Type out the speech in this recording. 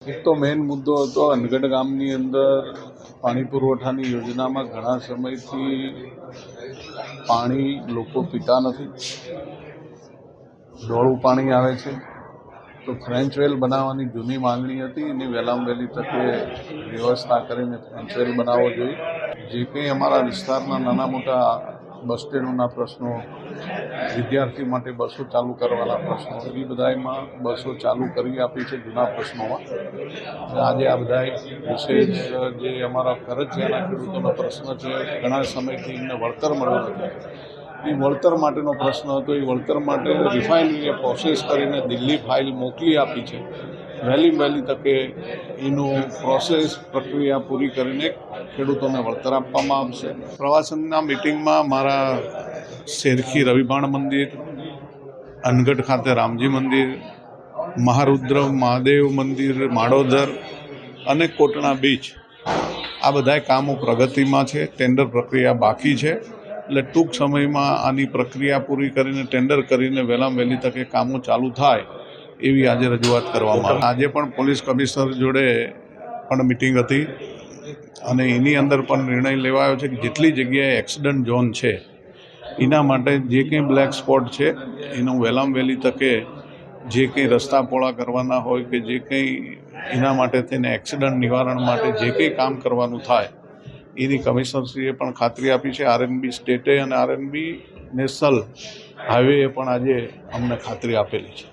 એક તો મેઇન મુદ્દો હતો અનગઢ ગામની અંદર પાણી પુરવઠાની યોજનામાં ઘણા સમયથી પાણી લોકો પીતા નથી. ડોળું પાણી આવે છે. તો ફ્રેન્ચ વેલ બનાવવાની જૂની માંગણી હતી. એની વહેલામાં વહેલી તકે વ્યવસ્થા કરીને ફ્રેન્ચ વેલ બનાવવો જોઈએ. જે કંઈ અમારા વિસ્તારના નાના મોટા બસ સ્ટેન્ડોના પ્રશ્નો, વિદ્યાર્થી માટે બસો ચાલુ કરવાના પ્રશ્નો, એ બધામાં બસો ચાલુ કરી આપી છે જૂના પ્રશ્નોમાં. આજે આ બધા વિશેષ જે અમારા ફરજિયાના ખેડૂતોનો પ્રશ્ન છે, ઘણા સમયથી એમને વળતર મળ્યું નથી. એ વળતર માટેનો પ્રશ્ન હતો. એ વળતર માટે રિફાઇનરીએ પ્રોસેસ કરીને દિલ્હી ફાઇલ મોકલી આપી છે. વહેલી તકે એનું પ્રોસેસ પ્રક્રિયા પૂરી કરીને ખેડૂતોને વળતર આપવામાં આવશે. પ્રવાસનના મિટિંગમાં મારા શેરખી રવિભાણ મંદિર, અનગઢ ખાતે રામજી મંદિર, મહારુદ્ર મહાદેવ મંદિર માળોદર અને કોટણા બીચ, આ બધાય કામો પ્રગતિમાં છે. ટેન્ડર પ્રક્રિયા બાકી છે. એટલે ટૂંક સમયમાં આની પ્રક્રિયા પૂરી કરીને ટેન્ડર કરીને વહેલામાં વહેલી તકે કામો ચાલુ થાય એવી આજે રજૂઆત કરવામાં આવી. આજે પણ પોલીસ કમિશનર જોડે પણ મિટિંગ હતી અને એની અંદર પણ નિર્ણય લેવાયો છે કે જેટલી જગ્યાએ એક્સિડન્ટ ઝોન છે એના માટે જે કંઈ બ્લેક સ્પોટ છે એનું વહેલામાં વહેલી તકે જે કંઈ રસ્તા પહોળા કરવાના હોય કે જે કંઈ એના માટે થઈને એક્સિડન્ટ નિવારણ માટે જે કંઈ કામ કરવાનું થાય એની કમિશનરશ્રીએ પણ ખાતરી આપી છે. આરએનબી સ્ટેટે અને આરએનબી નેશનલ હાઈવેએ પણ આજે અમને ખાતરી આપેલી છે.